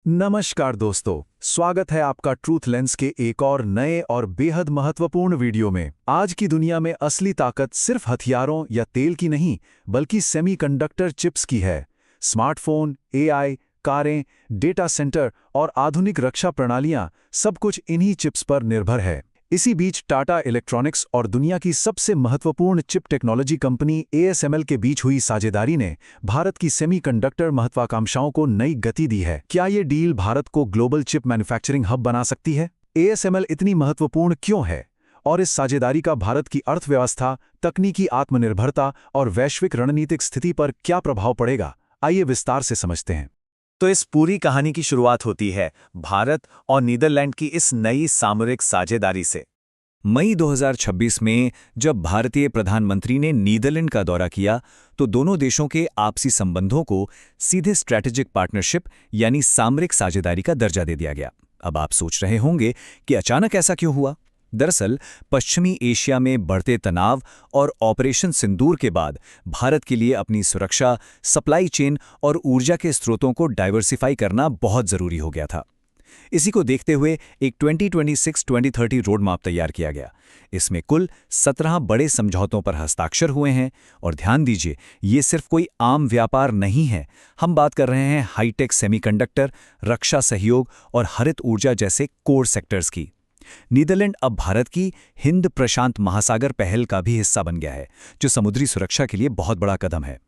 नमस्कार दोस्तों, स्वागत है आपका ट्रूथ लेंस के एक और नए और बेहद महत्वपूर्ण वीडियो में। आज की दुनिया में असली ताकत सिर्फ हथियारों या तेल की नहीं, बल्कि सेमीकंडक्टर चिप्स की है। स्मार्टफोन, एआई, कारें, डेटा सेंटर और आधुनिक रक्षा प्रणालियां सब कुछ इन्हीं चिप्स पर निर्भर है। इसी बीच टाटा इलेक्ट्रॉनिक्स और दुनिया की सबसे महत्वपूर्ण चिप टेक्नोलॉजी कंपनी एएसएमएल के बीच हुई साझेदारी ने भारत की सेमीकंडक्टर महत्वाकांक्षाओं को नई गति दी है। क्या ये डील भारत को ग्लोबल चिप मैन्युफैक्चरिंग हब बना सकती है? एएसएमएल इतनी महत्वपूर्ण क्यों है और इस साझेदारी का भारत की अर्थव्यवस्था, तकनीकी आत्मनिर्भरता और वैश्विक रणनीतिक स्थिति पर क्या प्रभाव पड़ेगा? आइए विस्तार से समझते हैं। तो इस पूरी कहानी की शुरुआत होती है भारत और नीदरलैंड की इस नई सामरिक साझेदारी से। मई 2026 में जब भारतीय प्रधानमंत्री ने नीदरलैंड का दौरा किया तो दोनों देशों के आपसी संबंधों को सीधे स्ट्रैटेजिक पार्टनरशिप यानी सामरिक साझेदारी का दर्जा दे दिया गया। अब आप सोच रहे होंगे कि अचानक ऐसा क्यों हुआ? दरअसल पश्चिमी एशिया में बढ़ते तनाव और ऑपरेशन सिंदूर के बाद भारत के लिए अपनी सुरक्षा, सप्लाई चेन और ऊर्जा के स्रोतों को डाइवर्सिफाई करना बहुत ज़रूरी हो गया था। इसी को देखते हुए एक 2026-2030 रोड मैप तैयार किया गया। इसमें कुल 17 बड़े समझौतों पर हस्ताक्षर हुए हैं। और ध्यान दीजिए, ये सिर्फ कोई आम व्यापार नहीं है। हम बात कर रहे हैं हाईटेक सेमीकंडक्टर, रक्षा सहयोग और हरित ऊर्जा जैसे कोर सेक्टर्स की। नीदरलैंड अब भारत की हिंद प्रशांत महासागर पहल का भी हिस्सा बन गया है, जो समुद्री सुरक्षा के लिए बहुत बड़ा कदम है।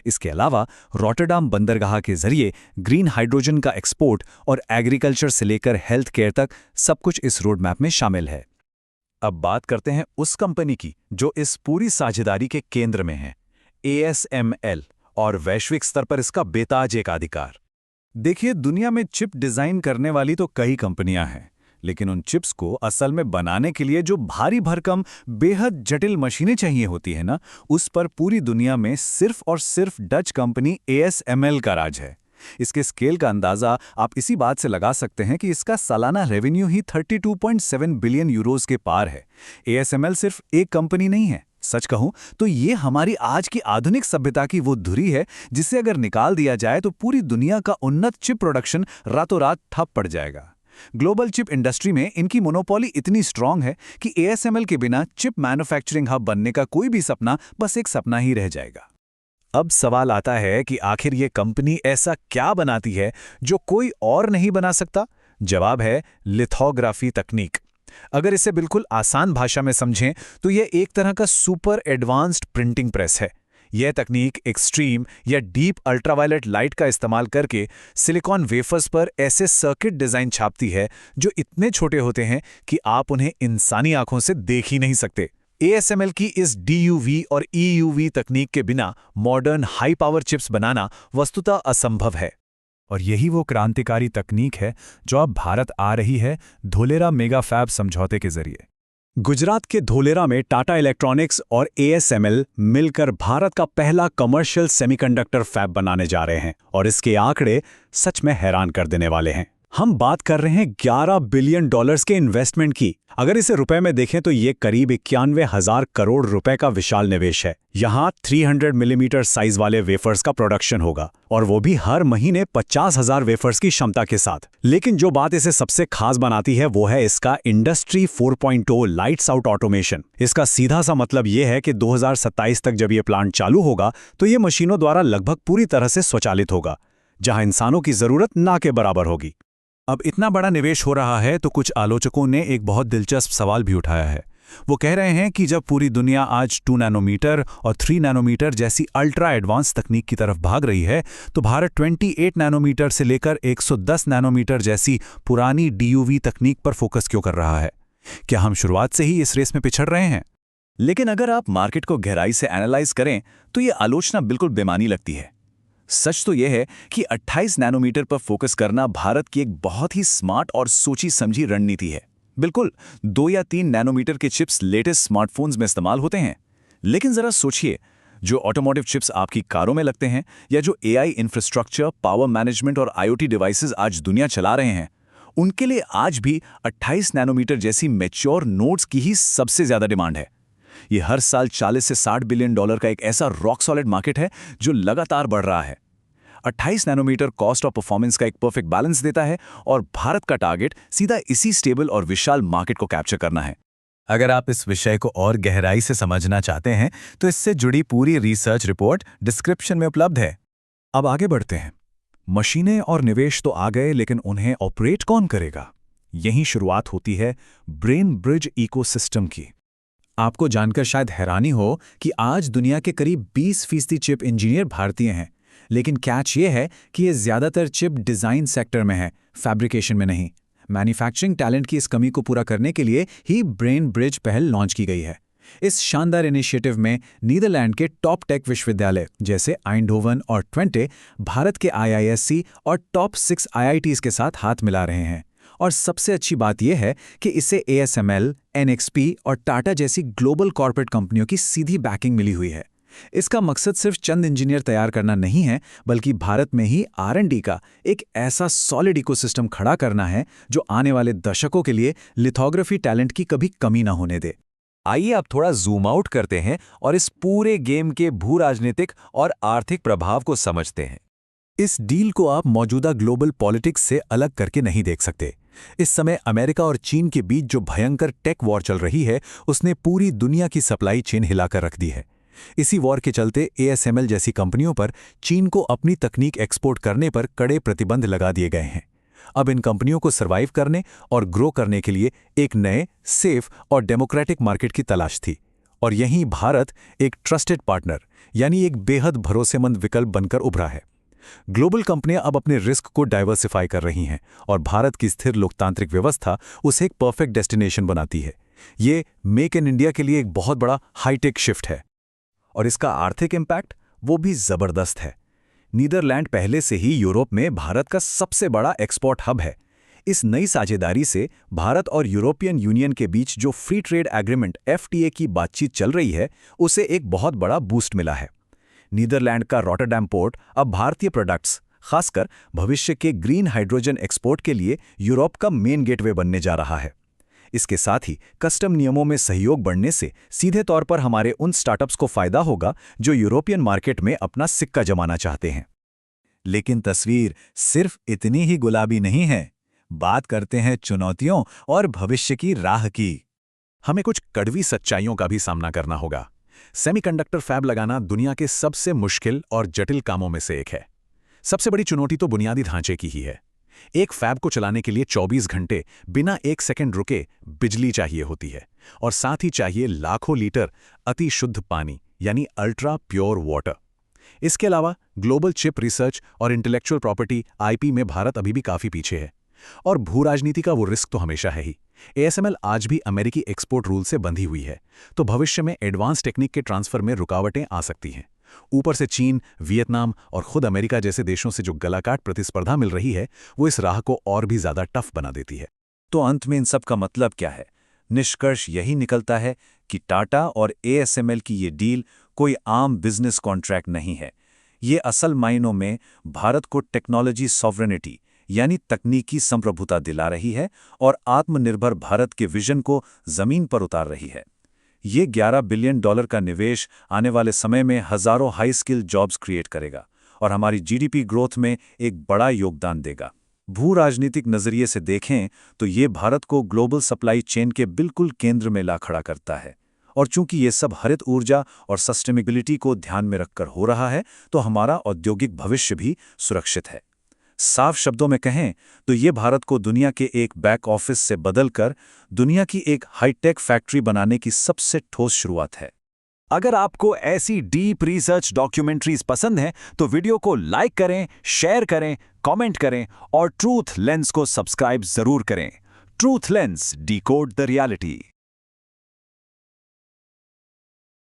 इसके अलावा रॉटरडाम बंदरगाह के जरिए ग्रीन हाइड्रोजन का एक्सपोर्ट और एग्रीकल्चर से लेकर हेल्थ केयर तक सब कुछ इस रोड मैप में शामिल है। अब बात करते हैं उस कंपनी की जो इस पूरी साझेदारी के केंद्र में है, एएसएमएल, और वैश्विक स्तर पर इसका बेताज एकाधिकार। देखिए, दुनिया में चिप डिजाइन करने वाली तो कई कंपनियां हैं, लेकिन उन चिप्स को असल में बनाने के लिए जो भारी भरकम बेहद जटिल मशीनें चाहिए होती है ना, उस पर पूरी दुनिया में सिर्फ और सिर्फ डच कंपनी एएसएमएल का राज है। इसके स्केल का अंदाजा आप इसी बात से लगा सकते हैं कि इसका सालाना रेवेन्यू ही 32.7 बिलियन यूरोज के पार है। एएसएमएल सिर्फ एक कंपनी नहीं है। सच कहूं तो ये हमारी आज की आधुनिक सभ्यता की वो धुरी है जिसे अगर निकाल दिया जाए तो पूरी दुनिया का उन्नत चिप प्रोडक्शन रातों रात ठप पड़ जाएगा। ग्लोबल चिप इंडस्ट्री में इनकी मोनोपोली इतनी स्ट्रांग है कि एएसएमएल के बिना चिप मैन्युफैक्चरिंग हब बनने का कोई भी सपना बस एक सपना ही रह जाएगा। अब सवाल आता है कि आखिर ये कंपनी ऐसा क्या बनाती है जो कोई और नहीं बना सकता? जवाब है लिथोग्राफी तकनीक। अगर इसे बिल्कुल आसान भाषा में समझें तो यह एक तरह का सुपर एडवांस्ड प्रिंटिंग प्रेस है। यह तकनीक एक्सट्रीम या डीप अल्ट्रावायलेट लाइट का इस्तेमाल करके सिलिकॉन वेफर्स पर ऐसे सर्किट डिजाइन छापती है जो इतने छोटे होते हैं कि आप उन्हें इंसानी आंखों से देख ही नहीं सकते। एएसएमएल की इस डीयूवी और ईयूवी तकनीक के बिना मॉडर्न हाई पावर चिप्स बनाना वस्तुतः असंभव है। और यही वो क्रांतिकारी तकनीक है जो अब भारत आ रही है धोलेरा मेगा फैब समझौते के जरिए। गुजरात के धोलेरा में टाटा इलेक्ट्रॉनिक्स और एएसएमएल मिलकर भारत का पहला कमर्शियल सेमीकंडक्टर फैब बनाने जा रहे हैं और इसके आंकड़े सच में हैरान कर देने वाले हैं। हम बात कर रहे हैं 11 बिलियन डॉलर्स के इन्वेस्टमेंट की। अगर इसे रुपए में देखें तो ये करीब 91,000 करोड़ रुपए का विशाल निवेश है। यहाँ 300 मिलीमीटर साइज वाले वेफर्स का प्रोडक्शन होगा और वो भी हर महीने 50,000 वेफर्स की क्षमता के साथ। लेकिन जो बात इसे सबसे खास बनाती है वो है इसका इंडस्ट्री 4.0 लाइट्स आउट ऑटोमेशन। इसका सीधा सा मतलब ये है कि 2027 तक जब ये प्लांट चालू होगा तो ये मशीनों द्वारा लगभग पूरी तरह से स्वचालित होगा, जहां इंसानों की जरूरत ना के बराबर होगी। अब इतना बड़ा निवेश हो रहा है तो कुछ आलोचकों ने एक बहुत दिलचस्प सवाल भी उठाया है। वो कह रहे हैं कि जब पूरी दुनिया आज 2 नैनोमीटर और 3 नैनोमीटर जैसी अल्ट्रा एडवांस तकनीक की तरफ भाग रही है तो भारत 28 नैनोमीटर से लेकर 110 नैनोमीटर जैसी पुरानी डीयूवी तकनीक पर फोकस क्यों कर रहा है? क्या हम शुरुआत से ही इस रेस में पिछड़ रहे हैं? लेकिन अगर आप मार्केट को गहराई से एनालाइज करें तो ये आलोचना बिल्कुल बेमानी लगती है। सच तो यह है कि 28 नैनोमीटर पर फोकस करना भारत की एक बहुत ही स्मार्ट और सोची समझी रणनीति है। बिल्कुल 2 या 3 नैनोमीटर के चिप्स लेटेस्ट स्मार्टफोन्स में इस्तेमाल होते हैं, लेकिन जरा सोचिए, जो ऑटोमोटिव चिप्स आपकी कारों में लगते हैं या जो एआई इंफ्रास्ट्रक्चर, पावर मैनेजमेंट और आईओटी डिवाइसेस आज दुनिया चला रहे हैं, उनके लिए आज भी 28 नैनोमीटर जैसी मैच्योर नोड्स की ही सबसे ज्यादा डिमांड है। ये हर साल 40 से 60 बिलियन डॉलर का एक ऐसा रॉक सॉलिड मार्केट है जो लगातार बढ़ रहा है। 28 नैनोमीटर कॉस्ट और परफॉर्मेंस का एक परफेक्ट बैलेंस देता है और भारत का टारगेट सीधा इसी स्टेबल और विशाल मार्केट को कैप्चर करना है। अगर आप इस विषय को और गहराई से समझना चाहते हैं तो इससे जुड़ी पूरी रिसर्च रिपोर्ट डिस्क्रिप्शन में उपलब्ध है। अब आगे बढ़ते हैं। मशीनें और निवेश तो आ गए, लेकिन उन्हें ऑपरेट कौन करेगा? यहीं शुरुआत होती है ब्रेन ब्रिज इकोसिस्टम की। आपको जानकर शायद हैरानी हो कि आज दुनिया के करीब 20% चिप इंजीनियर भारतीय हैं, लेकिन कैच ये है कि ये ज़्यादातर चिप डिज़ाइन सेक्टर में है, फैब्रिकेशन में नहीं। मैन्युफैक्चरिंग टैलेंट की इस कमी को पूरा करने के लिए ही ब्रेन ब्रिज पहल लॉन्च की गई है। इस शानदार इनिशिएटिव में नीदरलैंड के टॉप टेक विश्वविद्यालय जैसे आइंडहोवन और ट्वेंटे भारत के IISc और टॉप 6 IITs के साथ हाथ मिला रहे हैं। और सबसे अच्छी बात यह है कि इसे ASML, NXP और टाटा जैसी ग्लोबल कॉर्पोरेट कंपनियों की सीधी बैकिंग मिली हुई है। इसका मकसद सिर्फ चंद इंजीनियर तैयार करना नहीं है, बल्कि भारत में ही R&D का एक ऐसा सॉलिड इकोसिस्टम खड़ा करना है जो आने वाले दशकों के लिए लिथोग्राफी टैलेंट की कभी कमी ना होने दे। आइए अब थोड़ा जूम आउट करते हैं और इस पूरे गेम के भू राजनीतिक और आर्थिक प्रभाव को समझते हैं। इस डील को आप मौजूदा ग्लोबल पॉलिटिक्स से अलग करके नहीं देख सकते। इस समय अमेरिका और चीन के बीच जो भयंकर टेक वॉर चल रही है, उसने पूरी दुनिया की सप्लाई चेन हिलाकर रख दी है। इसी वॉर के चलते ASML जैसी कंपनियों पर चीन को अपनी तकनीक एक्सपोर्ट करने पर कड़े प्रतिबंध लगा दिए गए हैं। अब इन कंपनियों को सर्वाइव करने और ग्रो करने के लिए एक नए, सेफ और डेमोक्रेटिक मार्केट की तलाश थी। और यहीं भारत एक ट्रस्टेड पार्टनर, यानी एक बेहद भरोसेमंद विकल्प बनकर उभरा है। ग्लोबल कंपनियां अब अपने रिस्क को डाइवर्सिफाई कर रही हैं और भारत की स्थिर लोकतांत्रिक व्यवस्था उसे एक परफेक्ट डेस्टिनेशन बनाती है। ये मेक इन इंडिया के लिए एक बहुत बड़ा हाईटेक शिफ्ट है। और इसका आर्थिक इम्पैक्ट वो भी जबरदस्त है। नीदरलैंड पहले से ही यूरोप में भारत का सबसे बड़ा एक्सपोर्ट हब है। इस नई साझेदारी से भारत और यूरोपियन यूनियन के बीच जो फ्री ट्रेड एग्रीमेंट FTA की बातचीत चल रही है, उसे एक बहुत बड़ा बूस्ट मिला है। नीदरलैंड का रॉटरडैम पोर्ट अब भारतीय प्रोडक्ट्स, खासकर भविष्य के ग्रीन हाइड्रोजन एक्सपोर्ट के लिए यूरोप का मेन गेटवे बनने जा रहा है। इसके साथ ही कस्टम नियमों में सहयोग बढ़ने से सीधे तौर पर हमारे उन स्टार्टअप्स को फायदा होगा जो यूरोपियन मार्केट में अपना सिक्का जमाना चाहते हैं। लेकिन तस्वीर सिर्फ इतनी ही गुलाबी नहीं है। बात करते हैं चुनौतियों और भविष्य की राह की। हमें कुछ कड़वी सच्चाइयों का भी सामना करना होगा। सेमीकंडक्टर फैब लगाना दुनिया के सबसे मुश्किल और जटिल कामों में से एक है। सबसे बड़ी चुनौती तो बुनियादी ढांचे की ही है। एक फैब को चलाने के लिए 24 घंटे बिना 1 सेकंड रुके बिजली चाहिए होती है, और साथ ही चाहिए लाखों लीटर अति शुद्ध पानी, यानी अल्ट्रा प्योर वाटर। इसके अलावा ग्लोबल चिप रिसर्च और इंटेलेक्चुअल प्रॉपर्टी IP में भारत अभी भी काफी पीछे है। और भू राजनीति का वो रिस्क तो हमेशा है ही। ASML आज भी अमेरिकी एक्सपोर्ट रूल से बंधी हुई है, तो भविष्य में एडवांस टेक्निक के ट्रांसफर में रुकावटें आ सकती हैं। ऊपर से चीन, वियतनाम और खुद अमेरिका जैसे देशों से जो गलाकाट प्रतिस्पर्धा मिल रही है, वो इस राह को और भी ज्यादा टफ बना देती है। तो अंत में इन सब का मतलब क्या है? निष्कर्ष यही निकलता है कि टाटा और ASML की ये डील कोई आम बिजनेस कॉन्ट्रैक्ट नहीं है। ये असल मायनों में भारत को टेक्नोलॉजी सॉवरेनिटी, यानी तकनीकी संप्रभुता दिला रही है और आत्मनिर्भर भारत के विजन को जमीन पर उतार रही है। ये $11 बिलियन का निवेश आने वाले समय में हजारों हाई स्किल जॉब्स क्रिएट करेगा और हमारी GDP ग्रोथ में एक बड़ा योगदान देगा। भू राजनीतिक नजरिए से देखें तो ये भारत को ग्लोबल सप्लाई चेन के बिल्कुल केंद्र में ला खड़ा करता है। और चूंकि ये सब हरित ऊर्जा और सस्टेनेबिलिटी को ध्यान में रखकर हो रहा है, तो हमारा औद्योगिक भविष्य भी सुरक्षित है। साफ शब्दों में कहें तो ये भारत को दुनिया के एक बैक ऑफिस से बदलकर दुनिया की एक हाईटेक फैक्ट्री बनाने की सबसे ठोस शुरुआत है। अगर आपको ऐसी डीप रिसर्च डॉक्यूमेंट्रीज पसंद हैं, तो वीडियो को लाइक करें, शेयर करें, कमेंट करें और ट्रूथ लेंस को सब्सक्राइब जरूर करें। Truth lens, decode the reality.